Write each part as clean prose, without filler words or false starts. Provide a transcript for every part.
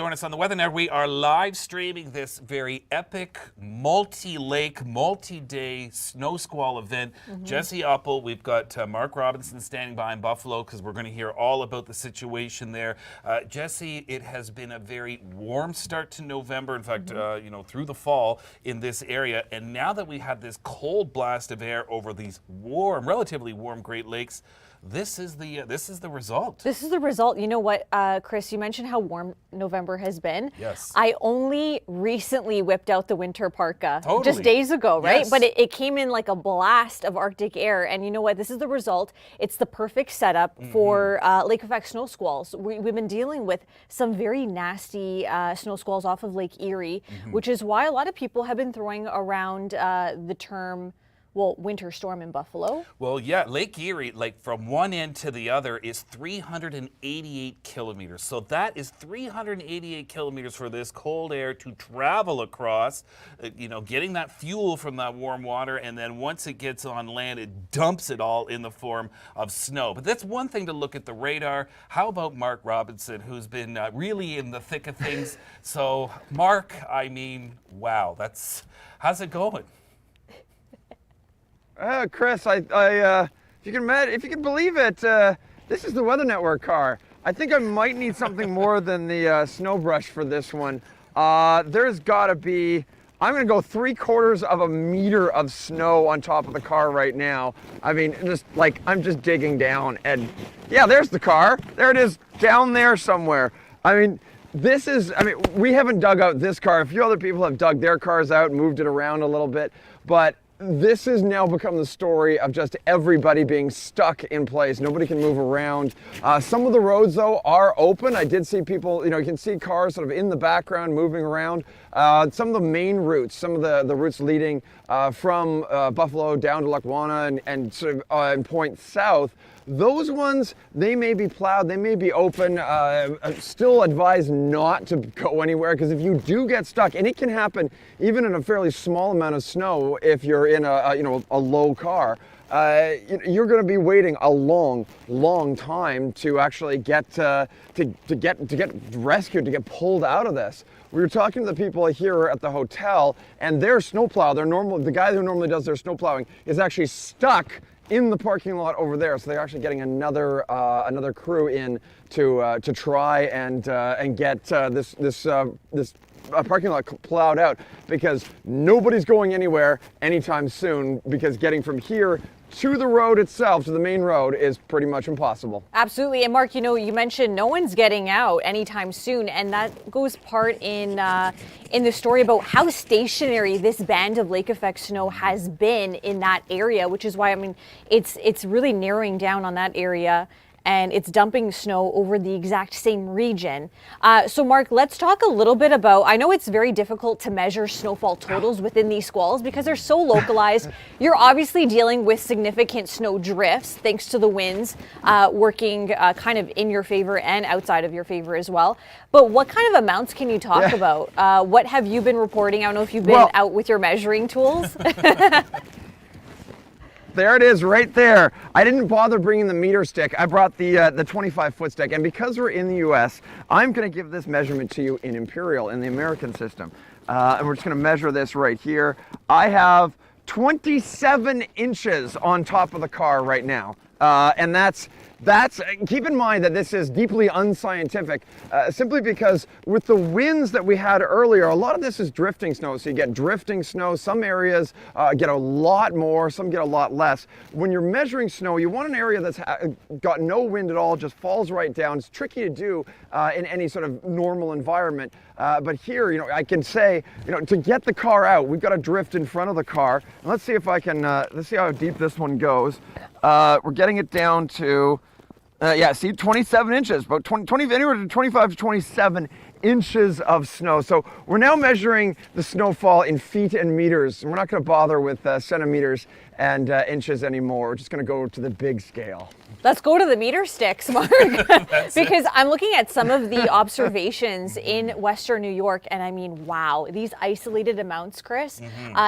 join us on the Weather Network. We are live streaming this very epic multi-lake, multi-day snow squall event. Jesse Uppel, we've got Mark Robinson standing by in Buffalo because we're going to hear all about the situation there. Jesse, it has been a very warm start to November. In fact, you know, through the fall in this area. And now that we have this cold blast of air over these warm, relatively warm Great Lakes, this is the result. This is the result. You know what, Chris, you mentioned how warm November has been. Yes. I only recently whipped out the winter parka Totally. just days ago, right? Yes. But it came in like a blast of Arctic air. And you know what? This is the result. It's the perfect setup for lake effect snow squalls. We've been dealing with some very nasty snow squalls off of Lake Erie, which is why a lot of people have been throwing around the term, well, winter storm in Buffalo. Well, yeah, Lake Erie, like from one end to the other, is 388 kilometers. So that is 388 kilometers for this cold air to travel across, you know, getting that fuel from that warm water. And then once it gets on land, it dumps it all in the form of snow. But that's one thing to look at the radar. How about Mark Robinson, who's been really in the thick of things? So, Mark, I mean, wow, how's it going? Chris, if you can believe it, this is the Weather Network car. I think I might need something more than the snow brush for this one. There's got to be, I'm going to go 3/4 of a meter of snow on top of the car right now. I mean, just like, I'm just digging down, and yeah, there's the car. There it is, down there somewhere. I mean, we haven't dug out this car. A few other people have dug their cars out and moved it around a little bit, but this has now become the story of just everybody being stuck in place. Nobody can move around. Some of the roads, though, are open. I did see people, you know, you can see cars sort of in the background moving around. Some of the main routes, some of the routes leading from Buffalo down to Lackawanna and sort of and point south, those ones, they may be plowed, they may be open. Still advised not to go anywhere, because if you do get stuck, and it can happen even in a fairly small amount of snow if you're in a low car, you're going to be waiting a long time to actually get rescued, to get pulled out of this. We were talking to the people here at the hotel, and their snowplow, the guy who normally does their snowplowing, is actually stuck in the parking lot over there. So they're actually getting another crew in to try and get this parking lot plowed out, because nobody's going anywhere anytime soon, because getting from here to the road itself, to the main road, is pretty much impossible. Absolutely. And Mark, you know, you mentioned no one's getting out anytime soon, and that goes part in the story about how stationary this band of lake effect snow has been in that area, which is why, I mean, it's really narrowing down on that area, and it's dumping snow over the exact same region. So Mark, let's talk a little bit about, I know it's very difficult to measure snowfall totals within these squalls because they're so localized. You're obviously dealing with significant snow drifts thanks to the winds working kind of in your favor and outside of your favor as well. But what kind of amounts can you talk about? What have you been reporting? I don't know if you've been out with your measuring tools. There it is right there. I didn't bother bringing the meter stick. I brought the 25-foot stick. And because we're in the US, I'm going to give this measurement to you in imperial, in the American system. And we're just going to measure this right here. I have 27 inches on top of the car right now. And that's, keep in mind that this is deeply unscientific, simply because with the winds that we had earlier, a lot of this is drifting snow. So you get drifting snow. Some areas get a lot more, some get a lot less. When you're measuring snow, you want an area that's got no wind at all, just falls right down. It's tricky to do in any sort of normal environment. But here, you know, I can say, you know, to get the car out, we've got a drift in front of the car. And let's see if I can, let's see how deep this one goes. We're getting it down to, see, 27 inches, about 20, anywhere to 25 to 27 inches of snow. So we're now measuring the snowfall in feet and meters. We're not going to bother with centimeters and inches anymore. We're just going to go to the big scale. Let's go to the meter sticks, Mark, because I'm looking at some of the observations in Western New York, and I mean, wow, these isolated amounts, Chris,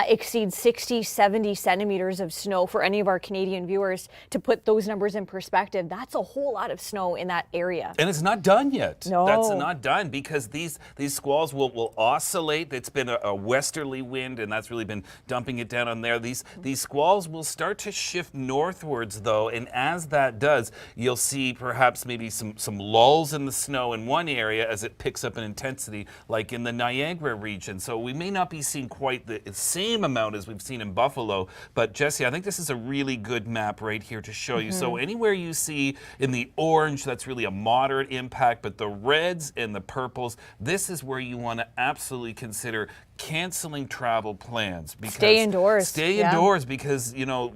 exceed 60, 70 centimeters of snow. For any of our Canadian viewers, to put those numbers in perspective, that's a whole lot of snow in that area. And it's not done yet. No. That's not done, because these squalls will oscillate. It's been a westerly wind, and that's really been dumping it down on there. These squalls will start to shift northwards, though, and as that does, you'll see perhaps maybe some lulls in the snow in one area as it picks up in intensity, like in the Niagara region. So we may not be seeing quite the same amount as we've seen in Buffalo, but Jesse, I think this is a really good map right here to show you. So anywhere you see in the orange, that's really a moderate impact, but the reds and the purples, this is where you want to absolutely consider canceling travel plans. Because stay indoors. Stay indoors, because, you know,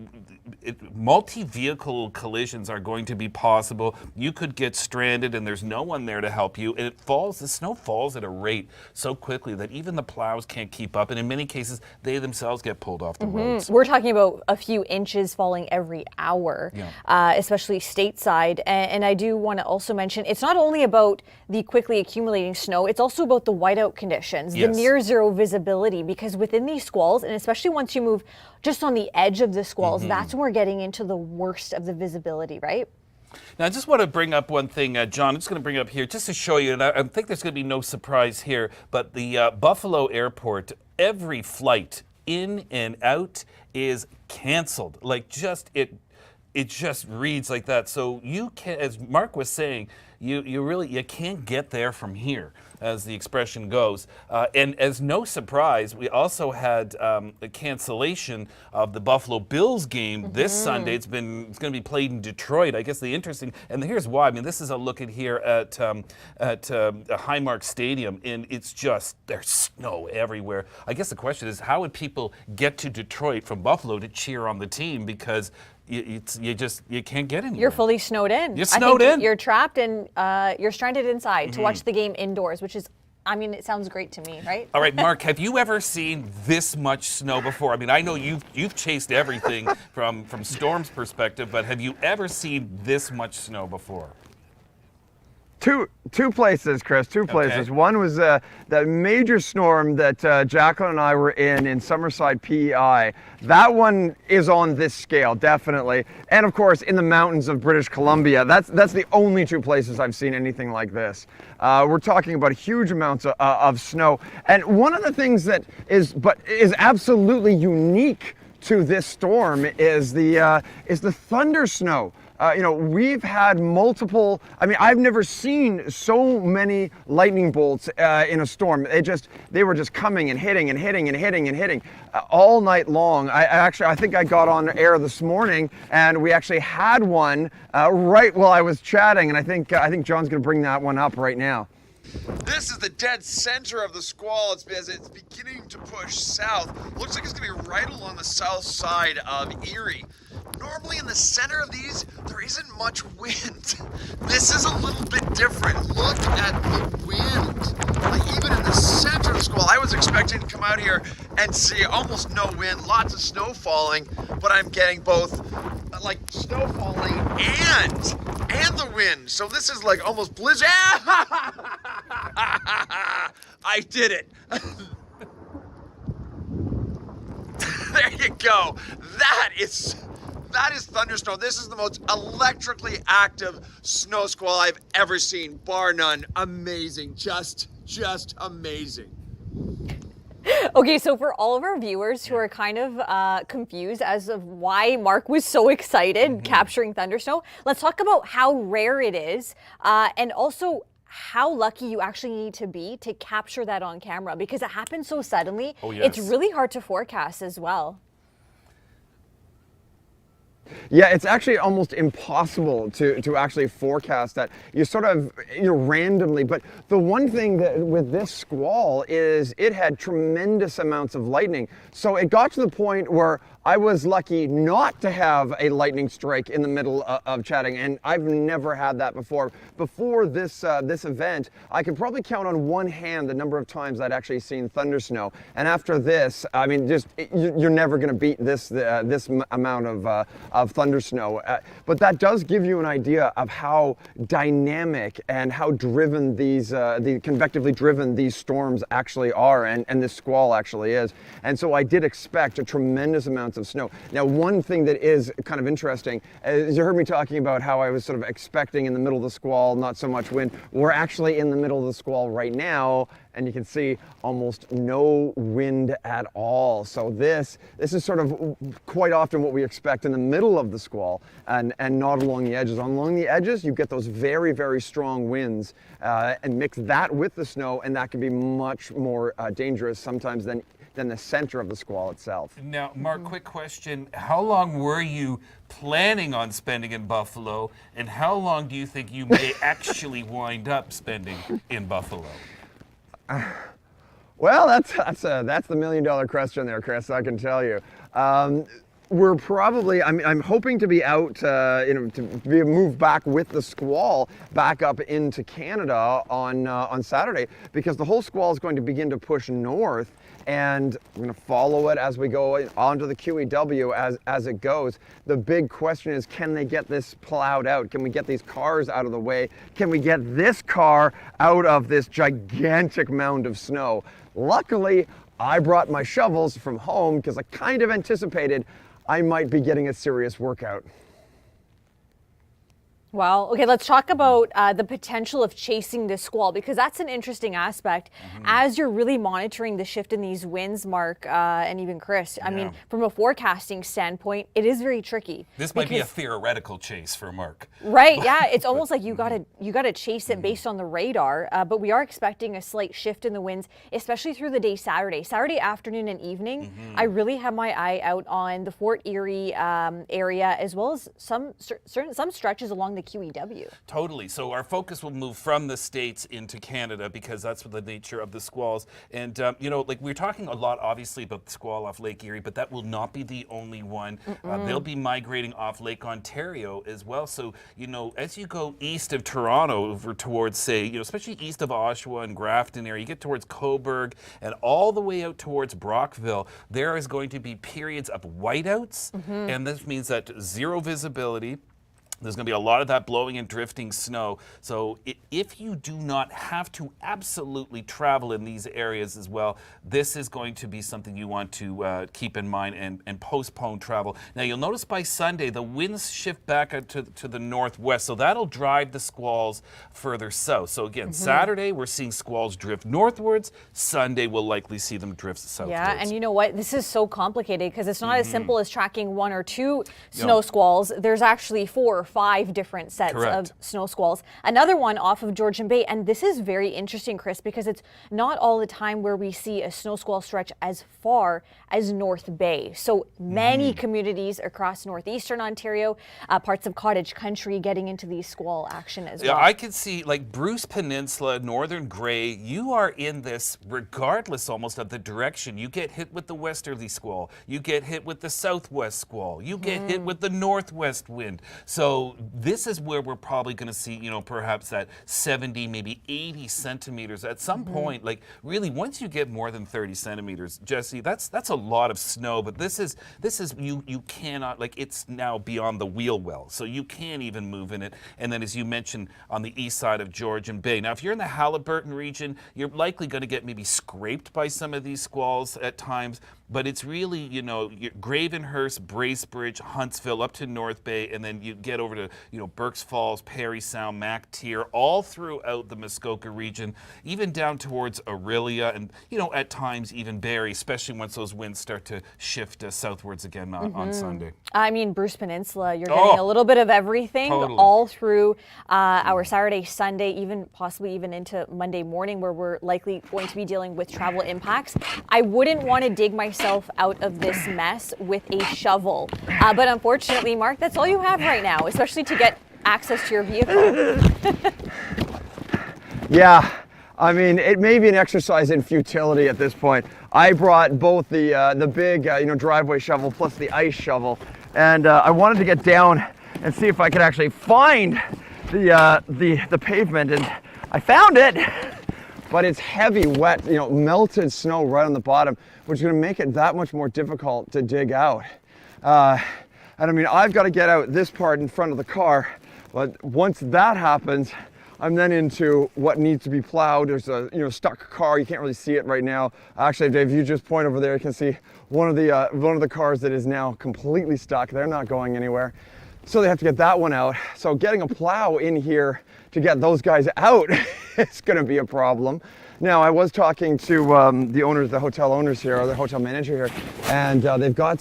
multi-vehicle collisions are going to be possible. You could get stranded and there's no one there to help you. And the snow falls at a rate so quickly that even the plows can't keep up. And in many cases, they themselves get pulled off the roads. We're talking about a few inches falling every hour, especially stateside. And I do want to also mention, it's not only about the quickly accumulating snow, it's also about the whiteout conditions, the near zero visibility, because within these squalls, and especially once you move just on the edge of the squalls, that's when we're getting into the worst of the visibility, right? Now, I just want to bring up one thing, John. I'm just going to bring it up here just to show you, and I think there's going to be no surprise here, but the Buffalo Airport, every flight in and out is canceled. Like, it just reads like that. So you can, as Mark was saying, you can't get there from here, as the expression goes. And as no surprise, we also had a cancellation of the Buffalo Bills game this Sunday. It's going to be played in Detroit. I guess and here's why. I mean, this is a look at here at Highmark Stadium, and it's just, there's snow everywhere. I guess the question is, how would people get to Detroit from Buffalo to cheer on the team? Because you can't get anywhere. You're fully snowed in. You're snowed in. You're trapped and you're stranded inside to watch the game indoors, which is, I mean, it sounds great to me, right? All right, Mark, have you ever seen this much snow before? I mean, I know you've chased everything from Storm's perspective, but have you ever seen this much snow before? Two places, Chris, two places. Okay. One was that major storm that Jacqueline and I were in Summerside, PEI. That one is on this scale, definitely. And of course, in the mountains of British Columbia. That's the only two places I've seen anything like this. We're talking about huge amounts of snow. And one of the things that is absolutely unique to this storm is the thunder snow. You know, we've had multiple, I mean, I've never seen so many lightning bolts in a storm. They were just coming and hitting and hitting and hitting and hitting all night long. I think I got on air this morning and we actually had one right while I was chatting, and I think John's gonna bring that one up right now. This is the dead center of the squall. It's beginning to push south. Looks like it's gonna be right along the south side of Erie. Normally in the center of these, there isn't much wind. This is a little bit different. Look at the wind. Like, even in the center of the squall, I was expecting to come out here and see almost no wind, lots of snow falling, but I'm getting both like snow falling and the wind. So this is like almost blizzard. I did it. There you go. That is thundersnow. This is the most electrically active snow squall I've ever seen, bar none. Amazing, just amazing. Okay, so for all of our viewers who are kind of confused as of why Mark was so excited capturing thundersnow, let's talk about how rare it is and also how lucky you actually need to be to capture that on camera, because it happens so suddenly. Oh, yes. It's really hard to forecast as well. Yeah, it's actually almost impossible to actually forecast that. You sort of, randomly. But the one thing that with this squall is it had tremendous amounts of lightning. So it got to the point where I was lucky not to have a lightning strike in the middle of chatting, and I've never had that before. Before this this event, I could probably count on one hand the number of times I'd actually seen thunder snow. And after this, I mean, you're never going to beat this amount of thunder snow. But that does give you an idea of how dynamic and how driven these the convectively driven these storms actually are, and this squall actually is. And so I did expect a tremendous amounts of snow. Now, one thing that is kind of interesting is you heard me talking about how I was sort of expecting in the middle of the squall, not so much wind. We're actually in the middle of the squall right now, and you can see almost no wind at all. So this is sort of quite often what we expect in the middle of the squall, and not along the edges. Along the edges, you get those very, very strong winds, and mix that with the snow, and that can be much more dangerous sometimes than the center of the squall itself. Now, Mark, quick question. How long were you planning on spending in Buffalo, and how long do you think you may actually wind up spending in Buffalo? Well, that's the million-dollar question there, Chris, I can tell you. We're probably, I'm hoping to be out, to be moved back with the squall back up into Canada on Saturday, because the whole squall is going to begin to push north, and we're going to follow it as we go onto the QEW as it goes. The big question is, can they get this plowed out? Can we get these cars out of the way? Can we get this car out of this gigantic mound of snow? Luckily, I brought my shovels from home because I kind of anticipated I might be getting a serious workout. Well, okay, let's talk about the potential of chasing this squall, because that's an interesting aspect as you're really monitoring the shift in these winds, Mark, and even Chris. I mean, from a forecasting standpoint, it is very tricky. This might be a theoretical chase for Mark. Right, yeah, it's almost like you gotta chase it based on the radar, but we are expecting a slight shift in the winds, especially through the day Saturday afternoon and evening. I really have my eye out on the Fort Erie area, as well as some stretches along the QEW. Totally. So our focus will move from the States into Canada, because that's the nature of the squalls. And, like we're talking a lot, obviously, about the squall off Lake Erie, but that will not be the only one. They'll be migrating off Lake Ontario as well. So, as you go east of Toronto over towards, say, especially east of Oshawa and Grafton area, you get towards Cobourg and all the way out towards Brockville, there is going to be periods of whiteouts. And this means that zero visibility. There's going to be a lot of that blowing and drifting snow. So if you do not have to absolutely travel in these areas as well, this is going to be something you want to keep in mind and postpone travel. Now, you'll notice by Sunday, the winds shift back to the northwest, so that'll drive the squalls further south. So again, Saturday, we're seeing squalls drift northwards. Sunday, we'll likely see them drift southwards. Yeah, and you know what? This is so complicated, because it's not as simple as tracking one or two snow squalls. There's actually 4 or 5 different sets of snow squalls. Another one off of Georgian Bay, and this is very interesting, Chris, because it's not all the time where we see a snow squall stretch as far as North Bay. So many communities across northeastern Ontario, parts of cottage country, getting into these squall action as well. Yeah, I can see, like Bruce Peninsula, Northern Grey, you are in this regardless almost of the direction. You get hit with the westerly squall, you get hit with the southwest squall, you get hit with the northwest wind. So this is where we're probably going to see, perhaps that 70, maybe 80 centimeters at some point. Like, really, once you get more than 30 centimeters, Jesse, that's a lot of snow. But this is you cannot, like, it's now beyond the wheel well, so you can't even move in it. And then, as you mentioned, on the east side of Georgian Bay. Now, if you're in the Haliburton region, you're likely going to get maybe scraped by some of these squalls at times. But it's really, Gravenhurst, Bracebridge, Huntsville, up to North Bay, and then you get over to, Berks Falls, Parry Sound, MacTier, all throughout the Muskoka region, even down towards Orillia, and, at times even Barrie, especially once those winds start to shift southwards again on Sunday. I mean, Bruce Peninsula, you're getting a little bit of everything all through our Saturday, Sunday, possibly even into Monday morning, where we're likely going to be dealing with travel impacts. I wouldn't want to dig myself out of this mess with a shovel. But unfortunately, Mark, that's all you have right now, especially to get access to your vehicle. Yeah, I mean, it may be an exercise in futility at this point. I brought both the big, driveway shovel plus the ice shovel, and I wanted to get down and see if I could actually find the pavement, and I found it, but it's heavy, wet, melted snow right on the bottom, which is going to make it that much more difficult to dig out. And I mean, I've got to get out this part in front of the car, but once that happens, I'm then into what needs to be plowed. There's a stuck car. You can't really see it right now. Actually, Dave, you just point over there. You can see one of the cars that is now completely stuck. They're not going anywhere, so they have to get that one out. So getting a plow in here to get those guys out is going to be a problem. Now, I was talking to the hotel owners here, or the hotel manager here, and they've got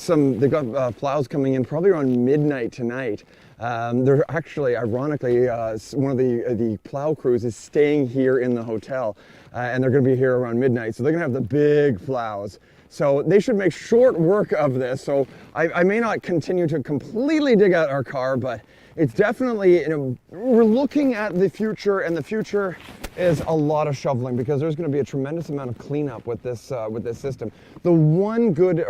plows coming in probably around midnight tonight. They're actually, ironically, one of the plow crews is staying here in the hotel, and they're going to be here around midnight. So they're going to have the big plows. So they should make short work of this. So I may not continue to completely dig out our car, but it's definitely, we're looking at the future, and the future is a lot of shoveling, because there's going to be a tremendous amount of cleanup with this system. The one good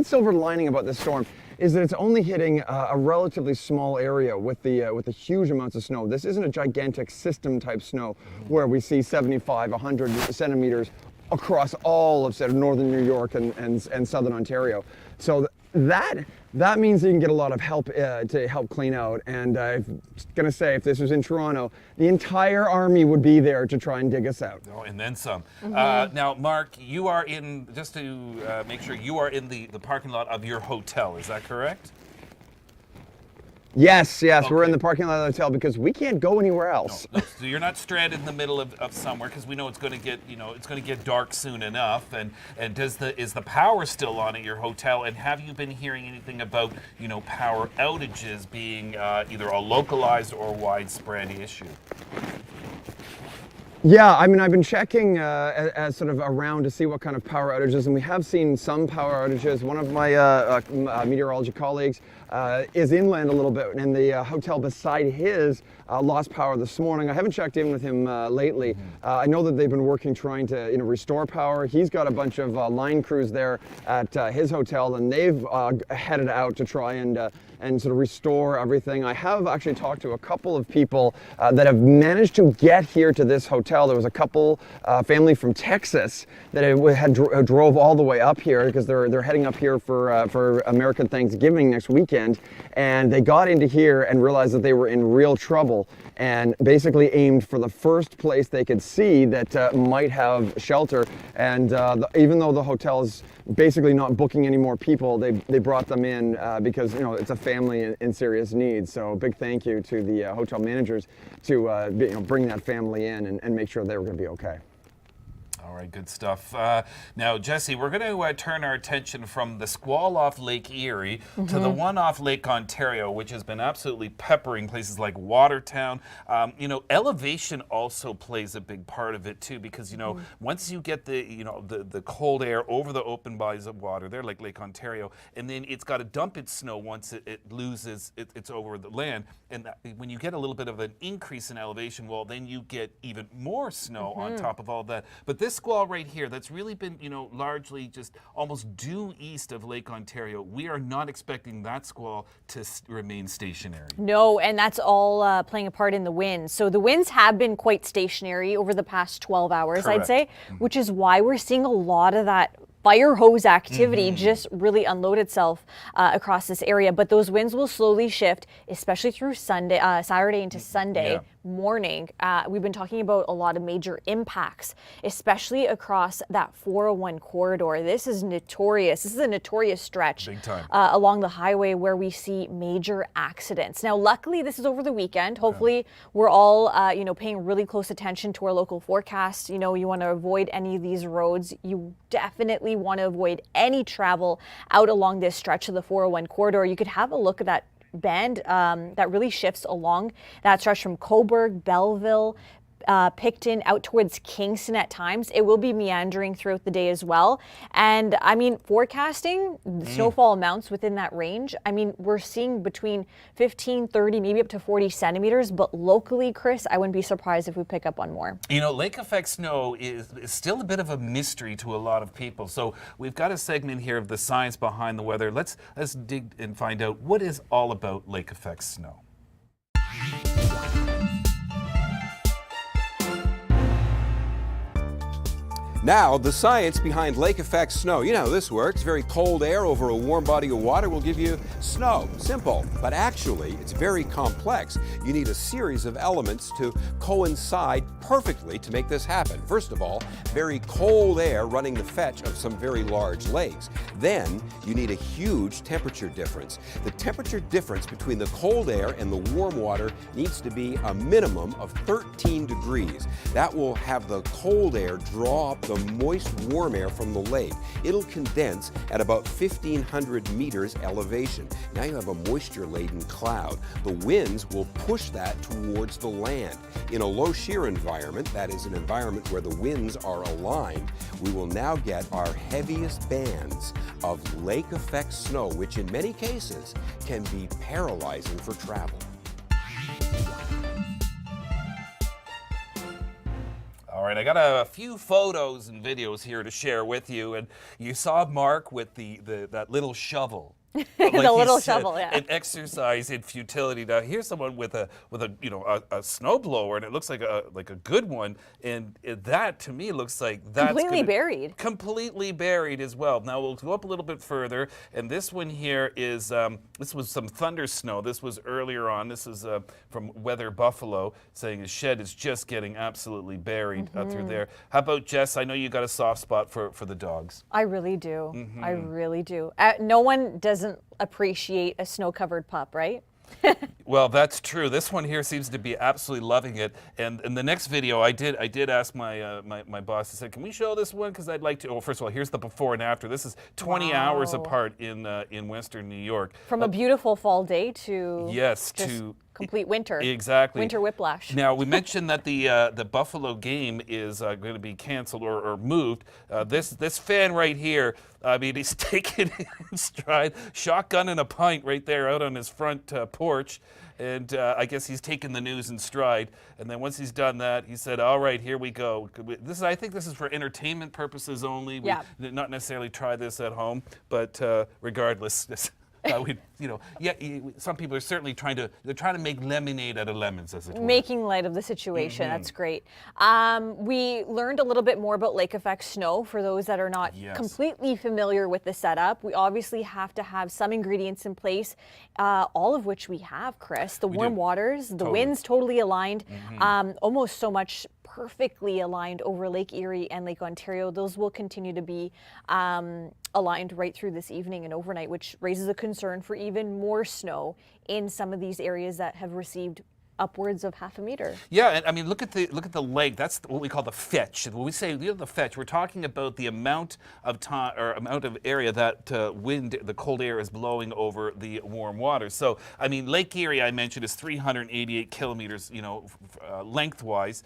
silver lining about this storm is that it's only hitting a relatively small area with the huge amounts of snow. This isn't a gigantic system type snow where we see 75, 100 centimeters across all of northern New York and southern Ontario. So that means you can get a lot of help to help clean out. And I'm going to say, if this was in Toronto, the entire army would be there to try and dig us out. Oh, and then some. Now, Mark, you are in, just to make sure, you are in the parking lot of your hotel. Is that correct? Yes, Okay. We're in the parking lot of the hotel because we can't go anywhere else. No, so you're not stranded in the middle of somewhere, because we know it's going to get, it's going to get dark soon enough. And is the power still on at your hotel? And have you been hearing anything about, power outages being either a localized or widespread issue? Yeah, I mean, I've been checking as sort of around to see what kind of power outages, and we have seen some power outages. One of my meteorology colleagues is inland a little bit, and the hotel beside his lost power this morning. I haven't checked in with him lately. I know that they've been working trying to restore power. He's got a bunch of line crews there at his hotel, and they've headed out to try and sort of restore everything. I have actually talked to a couple of people that have managed to get here to this hotel. There was a couple, family from Texas, that drove all the way up here because they're heading up here for American Thanksgiving next weekend, and they got into here and realized that they were in real trouble, and basically aimed for the first place they could see that might have shelter. And even though the hotel is basically not booking any more people, they brought them in because it's a family in serious need. So big thank you to the hotel managers to bring that family in and make sure they were going to be okay. All right, good stuff. Now, Jesse, we're going to turn our attention from the squall off Lake Erie to the one off Lake Ontario, which has been absolutely peppering places like Watertown. Elevation also plays a big part of it too, because once you get the cold air over the open bodies of water there, like Lake Ontario, and then it's got to dump its snow once it loses it's over the land. And when you get a little bit of an increase in elevation, well, then you get even more snow on top of all that. But this squall right here, that's really been, largely just almost due east of Lake Ontario. We are not expecting that squall to remain stationary. No, and that's all playing a part in the winds. So the winds have been quite stationary over the past 12 hours, Correct. I'd say, which is why we're seeing a lot of that fire hose activity just really unload itself across this area. But those winds will slowly shift, especially through Saturday into Sunday morning. We've been talking about a lot of major impacts, especially across that 401 corridor. This is notorious. This is a notorious stretch Big time. Along the highway where we see major accidents. Now, luckily, this is over the weekend. Hopefully, we're all, paying really close attention to our local forecasts. You want to avoid any of these roads. You definitely want to avoid any travel out along this stretch of the 401 corridor. You could have a look at that band that really shifts along that stretch from Cobourg, Belleville, Picton out towards Kingston at times. It will be meandering throughout the day as well. And I mean, forecasting the snowfall amounts within that range. I mean, we're seeing between 15, 30, maybe up to 40 centimeters. But locally, Chris, I wouldn't be surprised if we pick up on more. You know, lake effect snow is still a bit of a mystery to a lot of people. So we've got a segment here of the science behind the weather. Let's dig and find out what is all about lake effect snow. Now, the science behind lake effect snow. You know how this works. Very cold air over a warm body of water will give you snow. Simple. But actually, it's very complex. You need a series of elements to coincide perfectly to make this happen. First of all, very cold air running the fetch of some very large lakes. Then, you need a huge temperature difference. The temperature difference between the cold air and the warm water needs to be a minimum of 13 degrees. That will have the cold air draw up the moist warm air from the lake. It'll condense at about 1,500 meters elevation. Now you have a moisture-laden cloud. The winds will push that towards the land. In a low shear environment, that is an environment where the winds are aligned, we will now get our heaviest bands of lake effect snow, which in many cases can be paralyzing for travel. All right, I got a few photos and videos here to share with you, and you saw Mark with that little shovel. Like the little said, shovel, yeah. An exercise in futility. Now here's someone with a snowblower, and it looks like a good one, and that to me looks like that's Completely buried. Completely buried as well. Now we'll go up a little bit further, and this one here is this was some thunder snow. This was earlier on. This is from Weather Buffalo, saying his shed is just getting absolutely buried through there. How about Jess? I know you got a soft spot for the dogs. I really do. I really do. No one doesn't appreciate a snow-covered pup, right? Well, that's true. This one here seems to be absolutely loving it. And in the next video, I did ask my my boss. I said, "Can we show this one? Because I'd like to." Oh, first of all, here's the before and after. This is 20 hours Wow. apart in Western New York. From a beautiful fall day to Yes, just to complete winter. Exactly. Winter whiplash. Now we mentioned that the Buffalo game is going to be canceled or moved. This fan right here, I mean, he's taking it in stride, shotgun and a pint right there out on his front porch, and I guess he's taken the news in stride. And then once he's done that, he said, "All right, here we go." I think this is for entertainment purposes only. Yeah. We did not necessarily try this at home, but regardless. Some people are certainly trying to make lemonade out of lemons, as it were. Making light of the situation. That's great. We learned a little bit more about lake effect snow for those that are not completely familiar with the setup. We obviously have to have some ingredients in place, all of which we have, Chris. The warm waters, the winds totally aligned, almost so much perfectly aligned over Lake Erie and Lake Ontario. Those will continue to be aligned right through this evening and overnight, which raises a concern for even more snow in some of these areas that have received upwards of half a meter. Yeah, and I mean, look at the lake. That's what we call the fetch. When we say the fetch, we're talking about the amount of time or amount of area that the cold air is blowing over the warm water. So, I mean, Lake Erie, I mentioned, is 388 kilometers, lengthwise.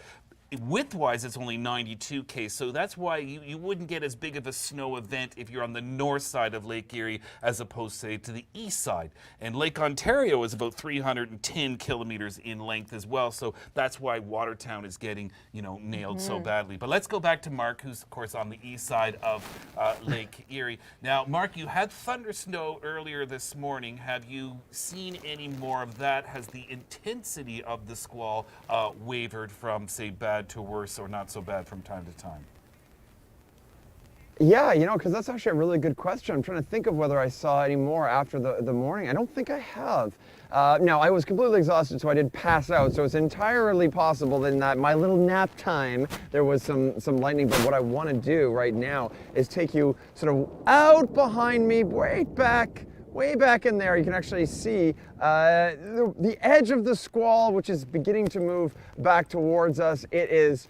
Width-wise, it's only 92 km, so that's why you wouldn't get as big of a snow event if you're on the north side of Lake Erie as opposed, say, to the east side. And Lake Ontario is about 310 kilometers in length as well, so that's why Watertown is getting, nailed so badly. But let's go back to Mark, who's, of course, on the east side of Lake Erie. Now, Mark, you had thunder snow earlier this morning. Have you seen any more of that? Has the intensity of the squall wavered from, say, bad to worse or not so bad from time to time? Yeah, because that's actually a really good question. I'm trying to think of whether I saw any more after the morning. I don't think I have. Now, I was completely exhausted, so I did pass out. So it's entirely possible that in that my little nap time, there was some lightning. But what I want to do right now is take you sort of out behind me, way back in there. You can actually see the edge of the squall, which is beginning to move back towards us. It's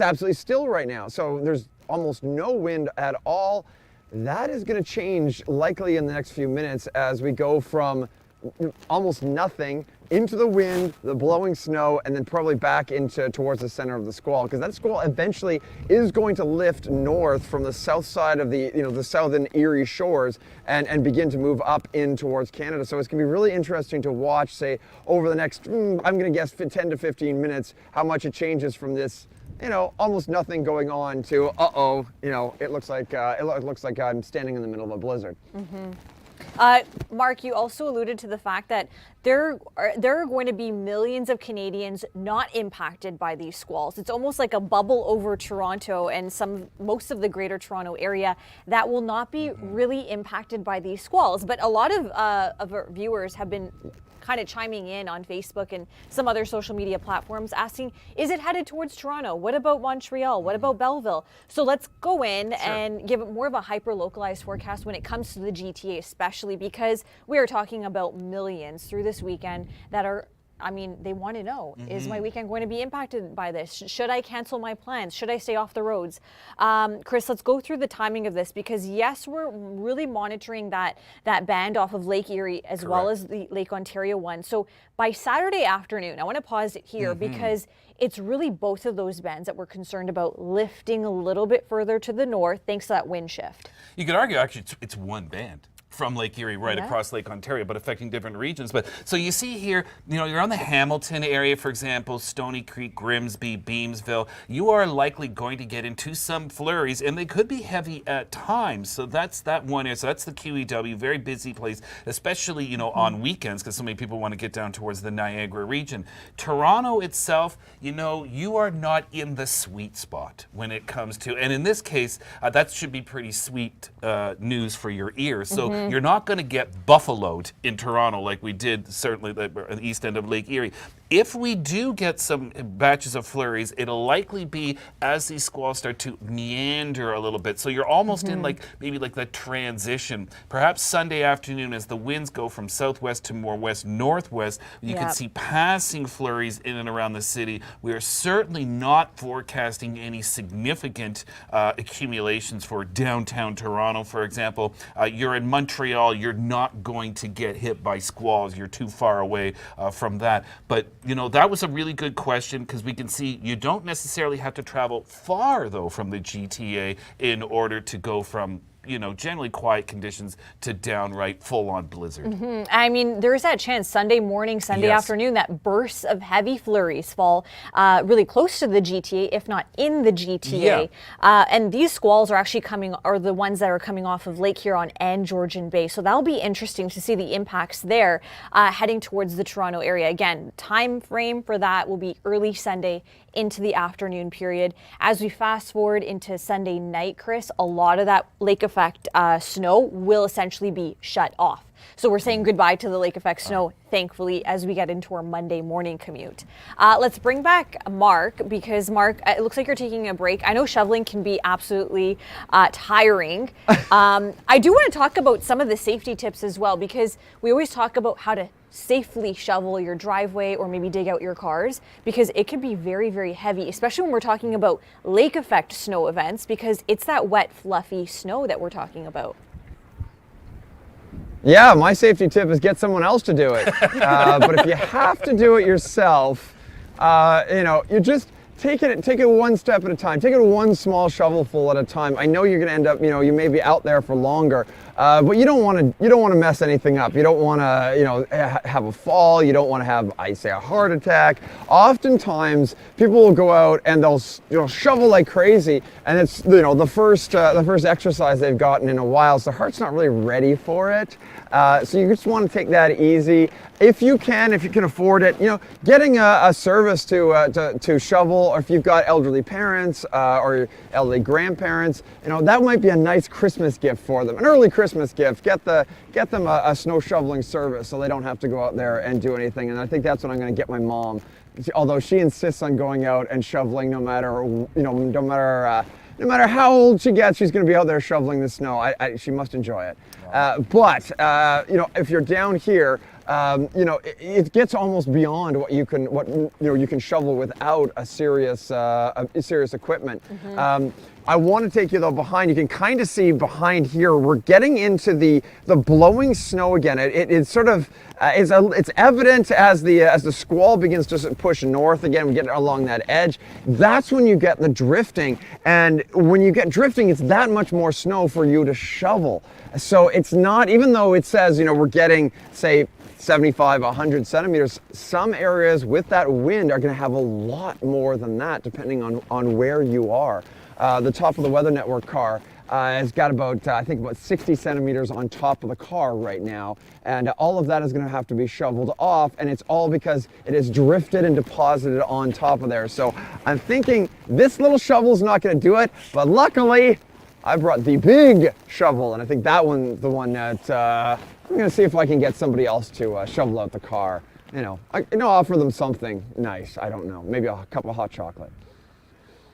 absolutely still right now. So there's almost no wind at all. That is going to change likely in the next few minutes as we go from almost nothing into the wind, the blowing snow, and then probably back towards the center of the squall, because that squall eventually is going to lift north from the south side of the southern Erie shores and begin to move up in towards Canada. So it's going to be really interesting to watch, say, over the next, I'm going to guess 10 to 15 minutes, how much it changes from this, almost nothing going on to, it looks like I'm standing in the middle of a blizzard. Mark, you also alluded to the fact that there are going to be millions of Canadians not impacted by these squalls. It's almost like a bubble over Toronto and most of the Greater Toronto area that will not be really impacted by these squalls. But a lot of our viewers have been kind of chiming in on Facebook and some other social media platforms asking, is it headed towards Toronto? What about Montreal? What about Belleville? So let's go in and give it more of a hyper-localized forecast when it comes to the GTA, especially because we are talking about millions through this weekend that are, they want to know, is my weekend going to be impacted by this? Should I cancel my plans? Should I stay off the roads? Chris, let's go through the timing of this, because yes, we're really monitoring that band off of Lake Erie as well as the Lake Ontario one. So by Saturday afternoon, I want to pause it here because it's really both of those bands that we're concerned about lifting a little bit further to the north thanks to that wind shift. You could argue actually it's one band from Lake Erie right across Lake Ontario, but affecting different regions. But so you see here, you're on the Hamilton area, for example, Stony Creek, Grimsby, Beamsville. You are likely going to get into some flurries, and they could be heavy at times. So that's that one area. So that's the QEW, very busy place, especially on weekends, because so many people want to get down towards the Niagara region. Toronto itself, you are not in the sweet spot when it comes to, and in this case, that should be pretty sweet news for your ears. So you're not going to get buffaloed in Toronto like we did certainly at the east end of Lake Erie. If we do get some batches of flurries, it'll likely be as these squalls start to meander a little bit. So you're almost in maybe the transition. Perhaps Sunday afternoon as the winds go from southwest to more west-northwest, you can see passing flurries in and around the city. We are certainly not forecasting any significant accumulations for downtown Toronto, for example. You're in Montreal, you're not going to get hit by squalls. You're too far away from that. But that was a really good question, because we can see you don't necessarily have to travel far, though, from the GTA in order to go from generally quiet conditions to downright full-on blizzard. There is that chance Sunday morning, Sunday afternoon, that bursts of heavy flurries fall really close to the GTA, if not in the GTA. And these squalls are actually the ones that are coming off of Lake Huron and Georgian Bay. So that'll be interesting to see the impacts there heading towards the Toronto area. Again, time frame for that will be early Sunday into the afternoon period. As we fast forward into Sunday night, Chris, a lot of that lake effect snow will essentially be shut off. So we're saying goodbye to the lake effect snow, thankfully, as we get into our Monday morning commute. Let's bring back Mark, because Mark, it looks like you're taking a break. I know shoveling can be absolutely tiring. I do want to talk about some of the safety tips as well, because we always talk about how to safely shovel your driveway or maybe dig out your cars, because it can be very, very heavy, especially when we're talking about lake effect snow events, because it's that wet, fluffy snow that we're talking about. Yeah, my safety tip is get someone else to do it. But if you have to do it yourself, you just take it one step at a time. Take it one small shovelful at a time. I know you're going to end up, you may be out there for longer, but you don't want to mess anything up. You don't want to, have a fall. You don't want to have, a heart attack. Oftentimes, people will go out and they'll, shovel like crazy, and it's, the first exercise they've gotten in a while, so the heart's not really ready for it. So you just want to take that easy. If you can afford it, getting a service to shovel, or if you've got elderly parents or elderly grandparents, that might be a nice Christmas gift for them. An early Christmas gift. Get them a snow shoveling service so they don't have to go out there and do anything. And I think that's what I'm going to get my mom, although she insists on going out and shoveling no matter how old she gets, she's going to be out there shoveling the snow. She must enjoy it. But if you're down here, you know, it gets almost beyond what you can shovel without a serious equipment. I want to take you though behind. You can kind of see behind here. We're getting into the blowing snow again. It's sort of it's evident as the squall begins to push north again. We get along that edge. That's when you get the drifting, and when you get drifting, it's that much more snow for you to shovel. So it's not, even though it says, you know, we're getting, say, 75, 100 centimeters, some areas with that wind are going to have a lot more than that, depending on where you are. The top of the Weather Network car has got about, I think, about 60 centimeters on top of the car right now. And all of that is going to have to be shoveled off. And it's all because it is drifted and deposited on top of there. So I'm thinking this little shovel is not going to do it. But luckily, I brought the big shovel. And I think that one's the one that I'm going to see if I can get somebody else to shovel out the car. You know, offer them something nice. I don't know. Maybe a cup of hot chocolate.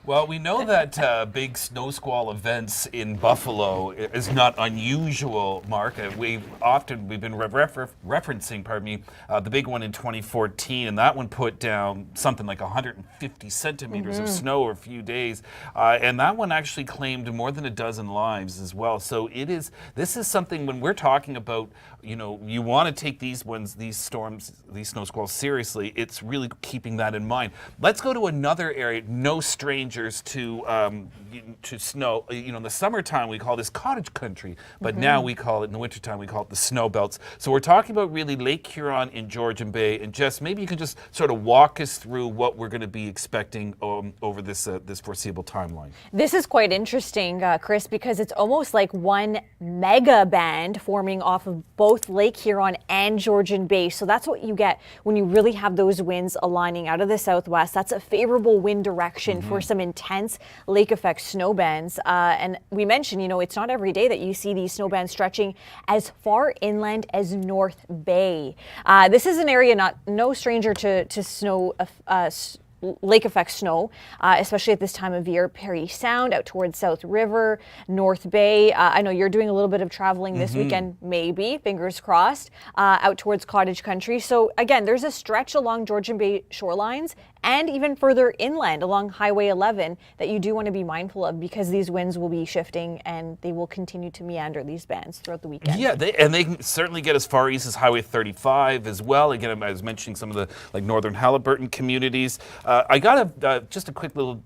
Well, we know that big snow squall events in Buffalo is not unusual, Mark. We've been referencing, the big one in 2014, and that one put down something like 150 centimeters of snow over a few days, and that one actually claimed more than a dozen lives as well. So this is something, when we're talking about, you know, you want to take these storms, these snow squalls seriously, it's really keeping that in mind. Let's go to another area, no stranger to snow. You know, in the summertime we call this cottage country, but now we call it, in the wintertime we call it the snow belts. So we're talking about really Lake Huron and Georgian Bay. And Jess, maybe you can just sort of walk us through what we're going to be expecting over this foreseeable timeline. This is quite interesting, Chris, because it's almost like one mega band forming off of both Lake Huron and Georgian Bay. So that's what you get when you really have those winds aligning out of the southwest. That's a favorable wind direction for some intense lake effect snow bands. And we mentioned, you know, it's not every day that you see these snow bands stretching as far inland as North Bay. This is an area no stranger to snow, lake effect snow, especially at this time of year. Perry Sound out towards South River, North Bay. I know you're doing a little bit of traveling this weekend, maybe, fingers crossed, out towards cottage country. So again, there's a stretch along Georgian Bay shorelines and even further inland along Highway 11 that you do want to be mindful of, because these winds will be shifting and they will continue to meander, these bands, throughout the weekend. Yeah, they can certainly get as far east as Highway 35 as well. Again, I was mentioning some of the northern Halliburton communities. I got just a quick little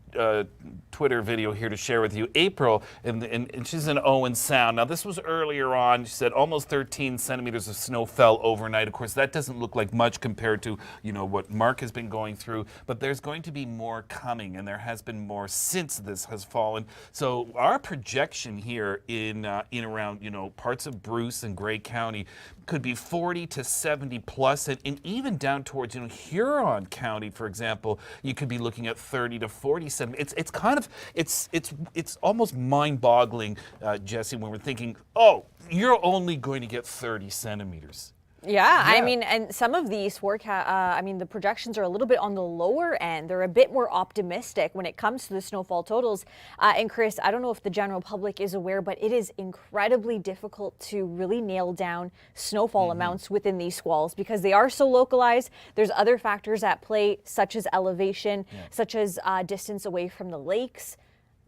Twitter video here to share with you. April, and she's in Owen Sound. Now, this was earlier on. She said almost 13 centimeters of snow fell overnight. Of course, that doesn't look like much compared to, you know, what Mark has been going through. But there's going to be more coming, and there has been more since this has fallen. So our projection here in around, you know, parts of Bruce and Grey County could be 40 to 70 plus, and even down towards, you know, Huron County, for example, you could be looking at 30 to 40 centimeters. It's kind of, it's almost mind-boggling, Jesse, when we're thinking, oh, you're only going to get 30 centimeters. Yeah, I mean, and some of these the projections are a little bit on the lower end. They're a bit more optimistic when it comes to the snowfall totals. And Chris, I don't know if the general public is aware, but it is incredibly difficult to really nail down snowfall amounts within these squalls because they are so localized. There's other factors at play, such as elevation, such as distance away from the lakes.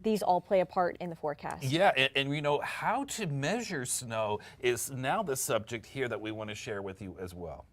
These all play a part in the forecast. Yeah, and you know, how to measure snow is now the subject here that we want to share with you as well.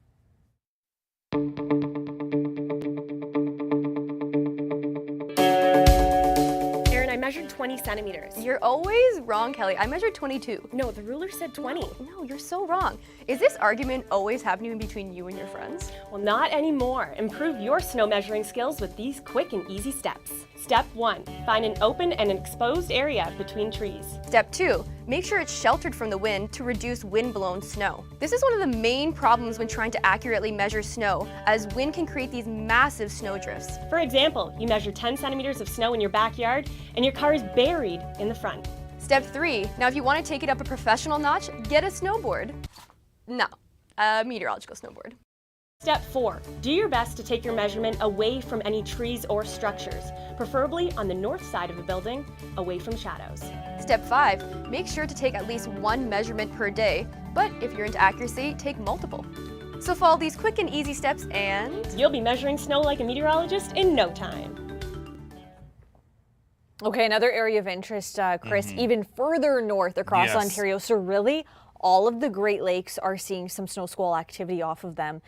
Erin, I measured 20 centimeters. You're always wrong, Kelly. I measured 22. No, the ruler said 20. No, you're so wrong. Is this argument always happening between you and your friends? Well, not anymore. Improve your snow measuring skills with these quick and easy steps. Step 1, find an open and an exposed area between trees. Step 2, make sure it's sheltered from the wind to reduce wind-blown snow. This is one of the main problems when trying to accurately measure snow, as wind can create these massive snow drifts. For example, you measure 10 centimeters of snow in your backyard and your car is buried in the front. Step 3, now if you want to take it up a professional notch, get a snowboard. No, a meteorological snowboard. Step 4, do your best to take your measurement away from any trees or structures, preferably on the north side of the building, away from shadows. Step 5, make sure to take at least one measurement per day, but if you're into accuracy, take multiple. So follow these quick and easy steps and You'll be measuring snow like a meteorologist in no time. Okay, another area of interest, Chris, even further north across Yes. Ontario. So really, all of the Great Lakes are seeing some snow squall activity off of them.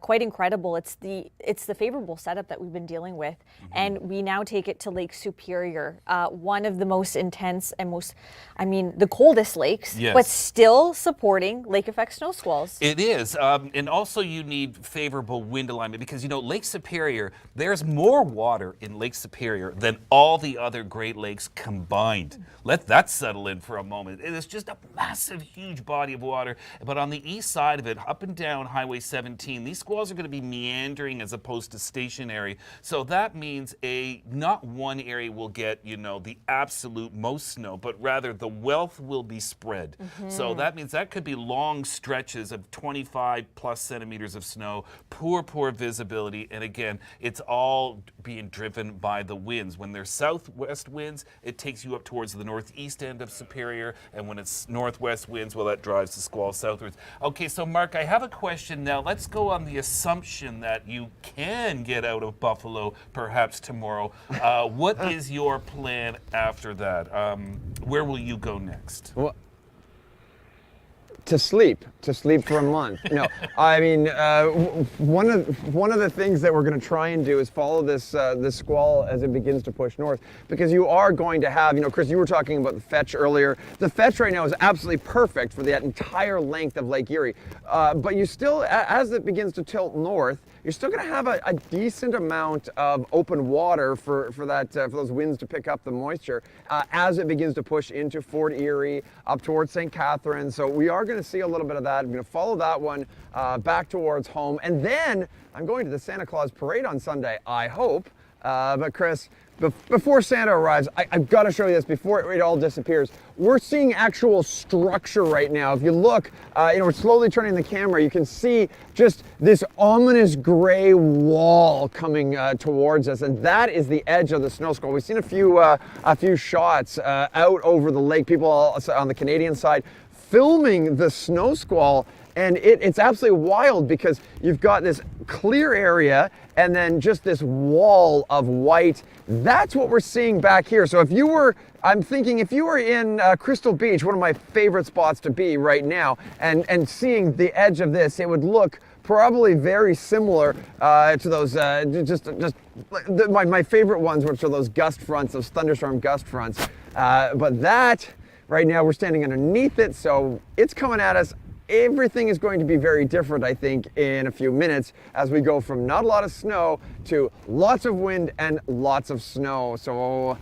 Quite incredible. It's the favorable setup that we've been dealing with, and we now take it to Lake Superior, one of the most intense and the coldest lakes, Yes. but still supporting lake effect snow squalls. It is, and also you need favorable wind alignment because Lake Superior, there's more water in Lake Superior than all the other Great Lakes combined. Let that settle in for a moment. It is just a massive, huge body of water, but on the east side of it, up and down Highway 17, these squalls are going to be meandering as opposed to stationary. So that means not one area will get, the absolute most snow, but rather the wealth will be spread. So that means that could be long stretches of 25 plus centimeters of snow, poor visibility, and again, it's all being driven by the winds. When there's southwest winds, it takes you up towards the northeast end of Superior, and when it's northwest winds, well, that drives the squall southwards. Okay, so Mark, I have a question now. Let's go on the assumption that you can get out of Buffalo perhaps tomorrow. What is your plan after that? Where will you go next? Well, to sleep for a month. No, I mean, one of the things that we're going to try and do is follow this squall as it begins to push north, because you are going to have, Chris, you were talking about the fetch earlier. The fetch right now is absolutely perfect for that entire length of Lake Erie, but you still, as it begins to tilt north, you're still going to have a decent amount of open water for those winds to pick up the moisture as it begins to push into Fort Erie, up towards St. Catharines. So we are going to see a little bit of that. I'm going to follow that one back towards home, and then I'm going to the Santa Claus parade on Sunday, I hope. But Chris, before Santa arrives, I've got to show you this before it all disappears. We're seeing actual structure right now. If you look, we're slowly turning the camera. You can see just this ominous gray wall coming towards us, and that is the edge of the snow squall. We've seen a few shots out over the lake. People on the Canadian side filming the snow squall, and it's absolutely wild because you've got this clear area and then just this wall of white. That's what we're seeing back here. So if you were in Crystal Beach, one of my favorite spots to be right now, and seeing the edge of this, it would look probably very similar to those, my favorite ones, which are those gust fronts, those thunderstorm gust fronts. But that, right now, we're standing underneath it, so it's coming at us. Everything is going to be very different, I think, in a few minutes as we go from not a lot of snow to lots of wind and lots of snow. So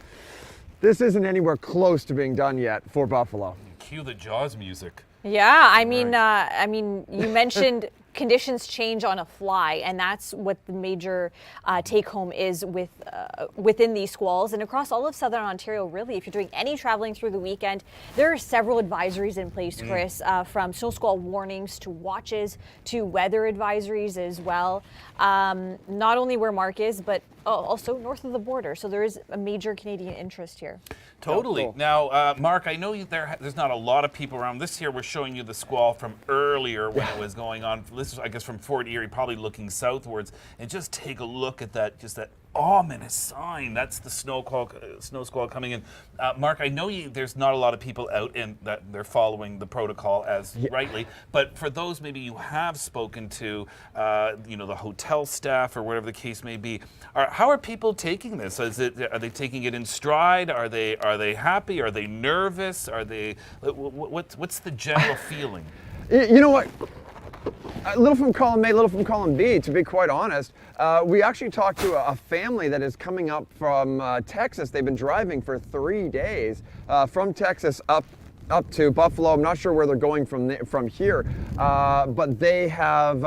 this isn't anywhere close to being done yet for Buffalo. Cue the Jaws music. Yeah, I mean, you mentioned conditions change on a fly, and that's what the major take-home is within these squalls and across all of southern Ontario. Really, if you're doing any traveling through the weekend, there are several advisories in place, Chris, from snow squall warnings to watches to weather advisories as well. Not only where Mark is, but also north of the border. So there is a major Canadian interest here. Totally. Cool. Now, Mark, I know there's not a lot of people around. This here, we're showing you the squall from earlier when it was going on. This is, I guess, from Fort Erie, probably looking southwards. And just take a look at that, just that ominous sign. That's the snow squall coming in. Mark, I know there's not a lot of people out and that they're following the protocol as rightly, but for those maybe you have spoken to, the hotel staff or whatever the case may be, how are people taking this? Are they taking it in stride? Are they happy? Are they nervous? What's the general feeling? You know what? A little from column A, little from column B, to be quite honest. We actually talked to a family that is coming up from Texas. They've been driving for 3 days from Texas up to Buffalo. I'm not sure where they're going from here, but they have